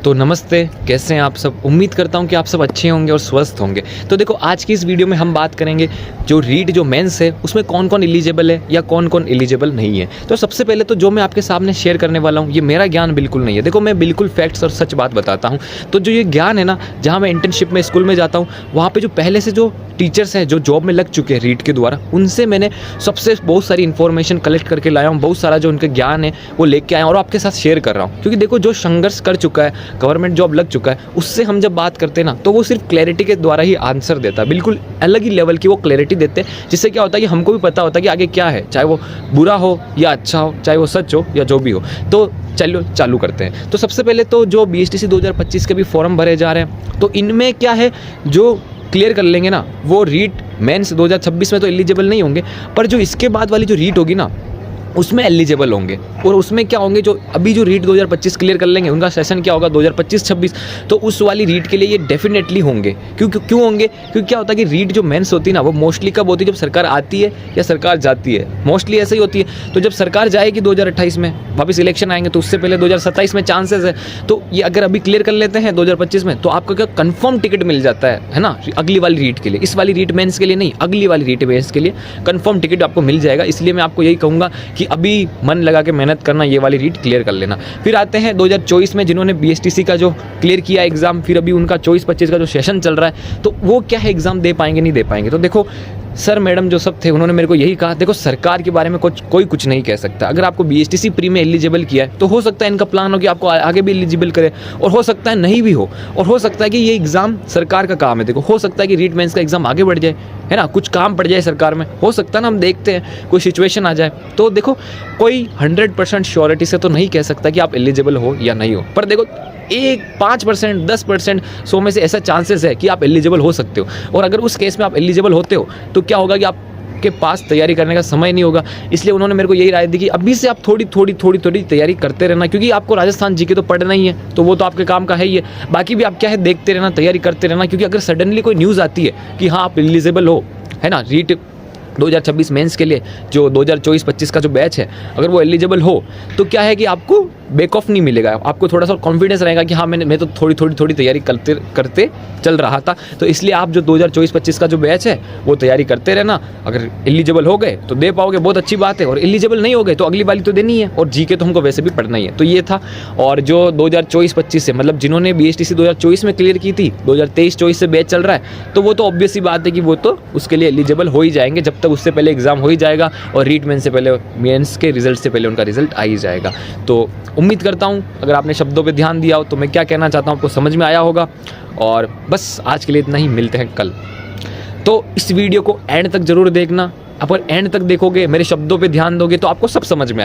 तो नमस्ते, कैसे हैं आप सब। उम्मीद करता हूं कि आप सब अच्छे होंगे और स्वस्थ होंगे। तो देखो, आज की इस वीडियो में हम बात करेंगे जो रीट जो मेंस है उसमें कौन कौन एलिजिबल है या कौन कौन एलिजिबल नहीं है। तो सबसे पहले तो जो मैं आपके सामने शेयर करने वाला हूं, ये मेरा ज्ञान बिल्कुल नहीं है। देखो, मैं बिल्कुल फैक्ट्स और सच बात बताता हूँ। तो जो ये ज्ञान है ना, जहाँ मैं इंटर्नशिप में स्कूल में जाता हूँ, वहाँ पर जो पहले से जो टीचर्स हैं जो जॉब में लग चुके हैं रीट के द्वारा, उनसे मैंने सबसे बहुत सारी इन्फॉर्मेशन कलेक्ट करके लाया हूँ। बहुत सारा जो उनका ज्ञान है वो लेके आया और आपके साथ शेयर कर रहा हूँ। क्योंकि देखो, जो संघर्ष कर चुका है, गवर्नमेंट जॉब लग चुका है, उससे हम जब बात करते हैं ना, तो वो सिर्फ क्लैरिटी के द्वारा ही आंसर देता है। बिल्कुल अलग ही लेवल की वो क्लैरिटी देते हैं, जिससे क्या होता है कि हमको भी पता होता है कि आगे क्या है, चाहे वो बुरा हो या अच्छा हो, चाहे वो सच हो या जो भी हो। तो चलो चालू करते हैं। तो सबसे पहले तो जो BSTC 2025 के भी फॉर्म भरे जा रहे हैं, तो इनमें क्या है, जो क्लियर कर लेंगे ना, वो रीट मेंस 2026 में तो एलिजिबल नहीं होंगे, पर जो इसके बाद वाली जो रीट होगी ना, उसमें एलिजिबल होंगे। और उसमें क्या होंगे, जो अभी जो रीट 2025 क्लियर कर लेंगे, उनका सेशन क्या होगा 2025-26, तो उस वाली रीट के लिए ये डेफिनेटली होंगे। क्यों होंगे? क्योंकि क्या होता है कि रीट जो मेंस होती है ना, वो मोस्टली कब होती है, जब सरकार आती है या सरकार जाती है। मोस्टली ऐसे ही होती है। तो जब सरकार जाएगी 2028 में, वापस इलेक्शन आएंगे, तो उससे पहले 2027 में चांसेस है। तो ये अगर अभी क्लियर कर लेते हैं 2025 में, तो आपको क्या कन्फर्म टिकट मिल जाता है ना, अगली वाली रीट के लिए। इस वाली रीट मेंस के लिए नहीं, अगली वाली रीट मेंस के लिए कन्फर्म टिकट आपको मिल जाएगा। इसलिए मैं आपको यही कहूँगा कि अभी मन लगा के मेहनत करना, ये वाली रीट क्लियर कर लेना। फिर आते हैं 2024 में, जिन्होंने BSTC का जो क्लियर किया एग्जाम, फिर अभी उनका 24-25 का जो सेशन चल रहा है, तो वो क्या है, एग्जाम दे पाएंगे नहीं दे पाएंगे। तो देखो, सर मैडम जो सब थे, उन्होंने मेरे को यही कहा, देखो सरकार के बारे में कोई कुछ नहीं कह सकता। अगर आपको BSTC प्री में एलिजिबल किया है, तो हो सकता है इनका प्लान हो कि आपको आगे भी एलिजिबल करे, और हो सकता है नहीं भी हो, और हो सकता है कि ये एग्जाम सरकार का काम है। देखो, हो सकता है कि रीट मेंस का एग्जाम आगे बढ़ जाए, है ना, कुछ काम पड़ जाए सरकार में, हो सकता है ना, हम देखते हैं कोई सिचुएशन आ जाए। तो देखो, कोई 100% श्योरिटी से तो नहीं कह सकता कि आप एलिजिबल हो या नहीं हो, पर देखो 5%, 10%, 100 में से ऐसा चांसेस है कि आप एलिजिबल हो सकते हो। और अगर उस केस में आप एलिजिबल होते हो, तो क्या होगा कि आपके पास तैयारी करने का समय नहीं होगा। इसलिए उन्होंने मेरे को यही राय दी कि अभी से आप थोड़ी तैयारी करते रहना, क्योंकि आपको राजस्थान जीके तो पढ़ना ही है, तो वो तो आपके काम का है ही है। बाकी भी आप क्या है, देखते रहना, तैयारी करते रहना, क्योंकि अगर सडनली कोई न्यूज़ आती है कि हाँ आप एलिजिबल हो, है ना, रीट 2026 मेंस के लिए, जो 2024-25 का जो बैच है, अगर वो एलिजिबल हो, तो क्या है कि आपको बैक ऑफ नहीं मिलेगा। आपको थोड़ा सा कॉन्फिडेंस रहेगा कि हाँ मैं तो थोड़ी तैयारी करते चल रहा था। तो इसलिए आप जो 2024-25 का जो बैच है, वो तैयारी करते रहना। अगर एलिजिबल हो गए तो दे पाओगे, बहुत अच्छी बात है, और एलिजिबल नहीं हो गए तो अगली वाली तो देनी है, और जीके तो हमको वैसे भी पढ़ना ही है। तो ये था। और जो 2024-25 से, मतलब जिन्होंने BSTC 2024 में क्लियर की थी, 2023-24 से बैच चल रहा है, तो वो तो ऑब्वियस ही बात है कि वो तो उसके लिए एलिजिबल हो ही जाएंगे, जब तक उससे पहले एग्जाम हो ही जाएगा, और रीट मेंस से पहले, मेंस के रिजल्ट से पहले उनका रिजल्ट आ ही जाएगा। तो उम्मीद करता हूँ अगर आपने शब्दों पे ध्यान दिया हो, तो मैं क्या कहना चाहता हूँ आपको समझ में आया होगा। और बस आज के लिए इतना ही, मिलते हैं कल। तो इस वीडियो को एंड तक जरूर देखना। अगर एंड तक देखोगे, मेरे शब्दों पे ध्यान दोगे, तो आपको सब समझ में